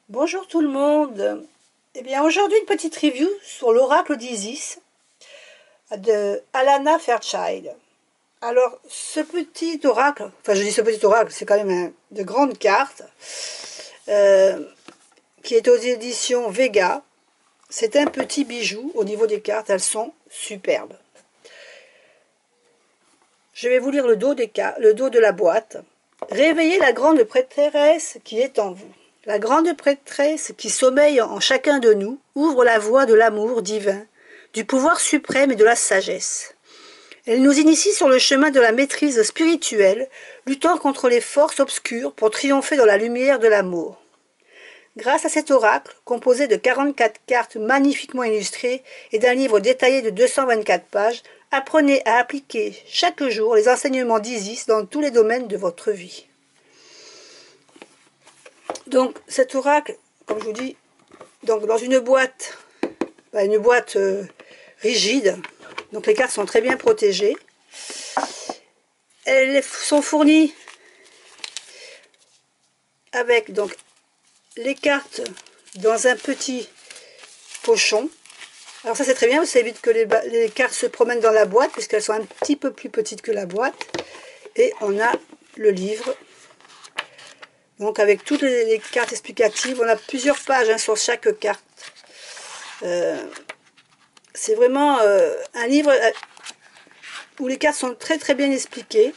Bonjour tout le monde. Eh bien aujourd'hui une petite review sur l'oracle d'Isis de Alana Fairchild. Alors ce petit oracle, enfin je dis ce petit oracle, c'est quand même de grandes cartes, euh, qui est aux éditions Vega. C'est un petit bijou au niveau des cartes, elles sont superbes. Je vais vous lire le dos, le dos de la boîte. Réveillez la grande prêtresse qui est en vous. La grande prêtresse qui sommeille en chacun de nous ouvre la voie de l'amour divin, du pouvoir suprême et de la sagesse. Elle nous initie sur le chemin de la maîtrise spirituelle, luttant contre les forces obscures pour triompher dans la lumière de l'amour. Grâce à cet oracle, composé de 44 cartes magnifiquement illustrées et d'un livre détaillé de 224 pages, apprenez à appliquer chaque jour les enseignements d'Isis dans tous les domaines de votre vie. Donc cet oracle, comme je vous dis, donc dans une boîte rigide, donc les cartes sont très bien protégées. Elles sont fournies avec donc les cartes dans un petit pochon. Alors ça c'est très bien, ça évite que les cartes se promènent dans la boîte puisqu'elles sont un petit peu plus petites que la boîte. Et on a le livre. Donc avec toutes les cartes explicatives, on a plusieurs pages sur chaque carte. C'est vraiment un livre où les cartes sont très très bien expliquées.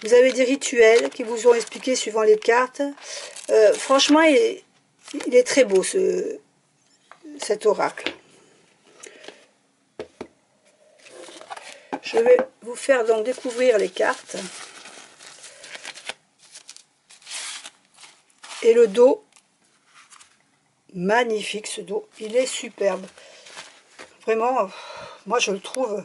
Vous avez des rituels qui vous sont expliqués suivant les cartes. Franchement, il est très beau cet oracle. Je vais vous faire donc découvrir les cartes. Et le dos, magnifique ce dos, il est superbe. Vraiment, moi je le trouve.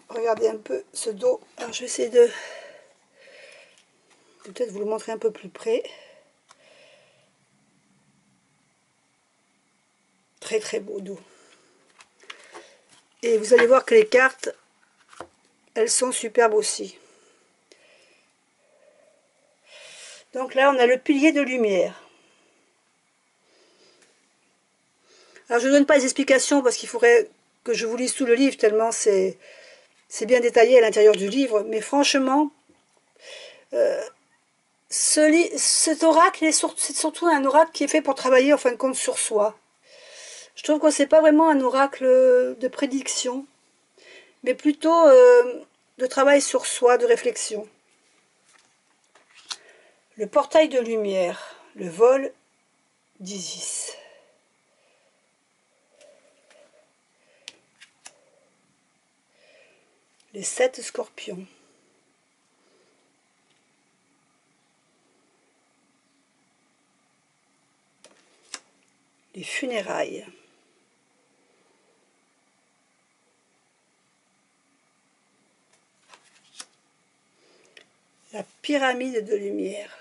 Regardez un peu ce dos. Alors je vais essayer de peut-être vous le montrer un peu plus près. Très très beau dos. Et vous allez voir que les cartes, elles sont superbes aussi. Donc là, on a le pilier de lumière. Alors je ne donne pas les explications parce qu'il faudrait que je vous lise tout le livre tellement c'est bien détaillé à l'intérieur du livre. Mais franchement, cet oracle, c'est surtout un oracle qui est fait pour travailler en fin de compte sur soi. Je trouve que c'est pas vraiment un oracle de prédiction, mais plutôt de travail sur soi, de réflexion. Le portail de lumière, le vol d'Isis. Les 7 scorpions. Les funérailles. La pyramide de lumière.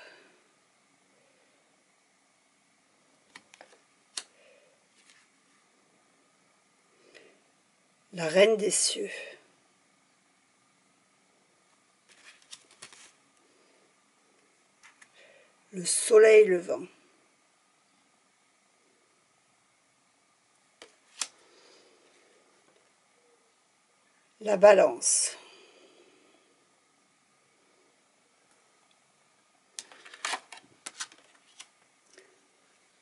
La reine des cieux. Le soleil levant. La balance.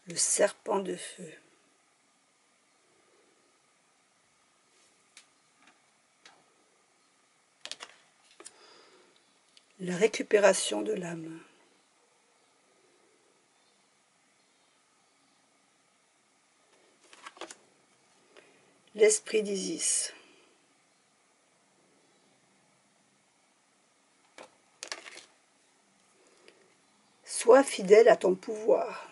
Le serpent de feu. La récupération de l'âme. L'esprit d'Isis. Sois fidèle à ton pouvoir.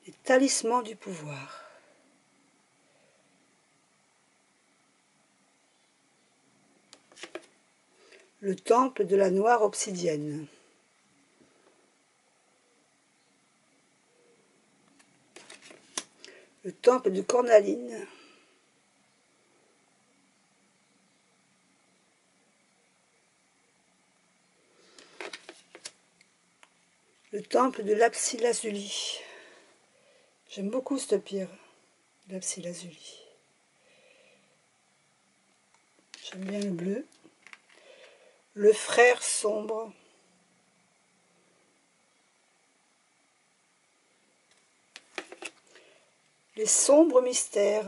Les talismans du pouvoir. Le temple de la noire obsidienne. le temple de Cornaline. Le temple de lapis-lazuli. J'aime beaucoup cette pierre, lapis-lazuli. J'aime bien le bleu. Le frère sombre. Les sombres mystères.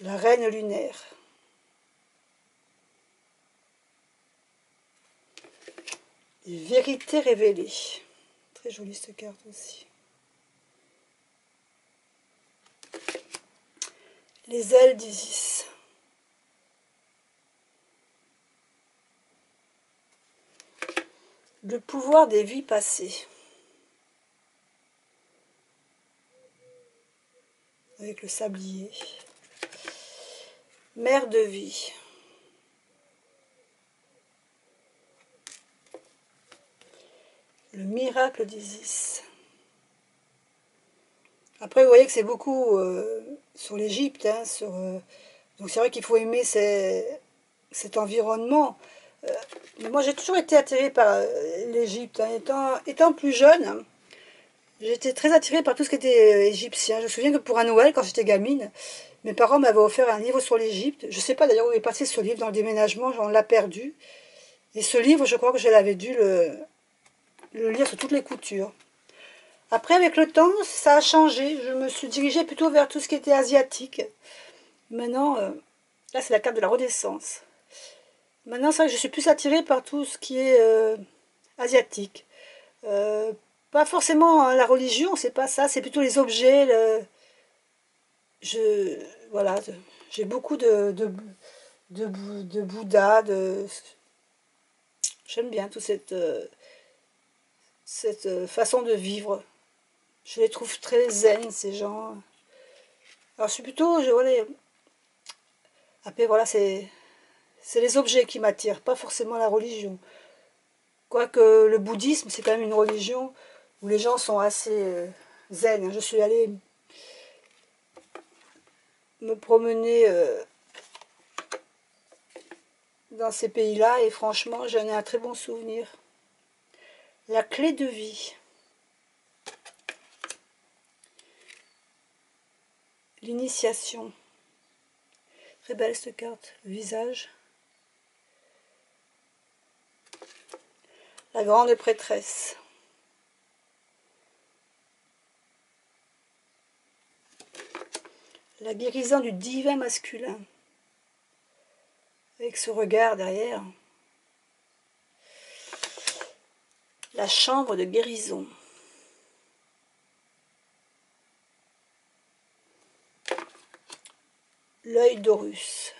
La reine lunaire. Les vérités révélées. Très jolie cette carte aussi. Les ailes d'Isis. Le pouvoir des vies passées. Avec le sablier. Mère de vie. Le miracle d'Isis. Après, vous voyez que c'est beaucoup sur l'Égypte. Hein, donc c'est vrai qu'il faut aimer cet environnement. Mais moi, j'ai toujours été attirée par l'Égypte. Hein. Étant plus jeune, j'étais très attirée par tout ce qui était égyptien. Je me souviens que pour un Noël, quand j'étais gamine, mes parents m'avaient offert un livre sur l'Égypte. Je ne sais pas d'ailleurs où est passé ce livre dans le déménagement, j'en l'ai perdu. Et ce livre, je crois que je l'avais dû le lire sur toutes les coutures. Après, avec le temps, ça a changé. Je me suis dirigée plutôt vers tout ce qui était asiatique. Maintenant, là, c'est la carte de la Renaissance. Maintenant, c'est vrai que je suis plus attirée par tout ce qui est asiatique. Pas forcément hein, la religion, c'est pas ça. C'est plutôt les objets. Voilà, j'ai beaucoup de Bouddha. J'aime bien toute cette façon de vivre. Je les trouve très zen, ces gens. Alors, je suis plutôt... Voilà, après, voilà, c'est les objets qui m'attirent, pas forcément la religion. Quoique le bouddhisme, c'est quand même une religion où les gens sont assez zen. Je suis allée me promener dans ces pays-là et franchement, j'en ai un très bon souvenir. La clé de vie. L'initiation. Très belle cette carte. Le visage. La grande prêtresse. La guérison du divin masculin. Avec ce regard derrière. La chambre de guérison. L'œil d'Horus.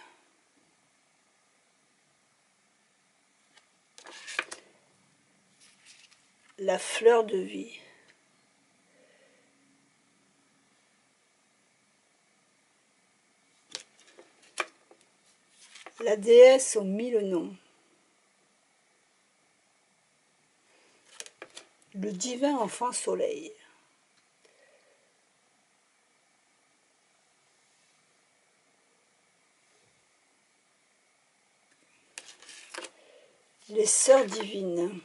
La fleur de vie. La déesse aux 1000 noms. Le divin enfant soleil. Les sœurs divines.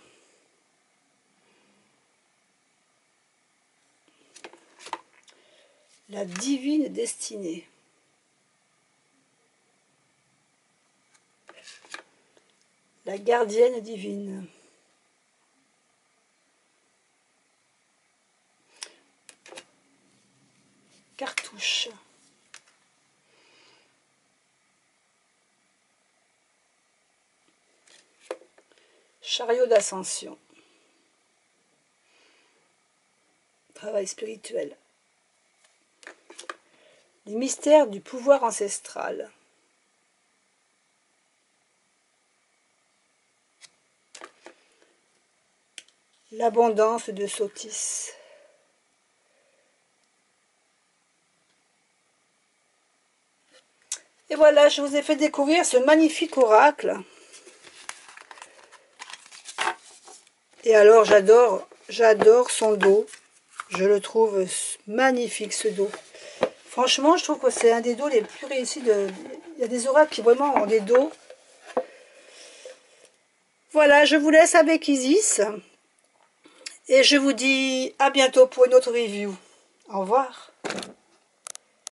La divine destinée. La gardienne divine. Cartouche. Chariot d'ascension. Travail spirituel. Les mystères du pouvoir ancestral. L'abondance de Sotis. Et voilà, je vous ai fait découvrir ce magnifique oracle. Et alors j'adore son dos. Je le trouve magnifique ce dos. Franchement, je trouve que c'est un des dos les plus réussis. Il y a des oracles qui vraiment ont des dos. Voilà, je vous laisse avec Isis. Et je vous dis à bientôt pour une autre review. Au revoir.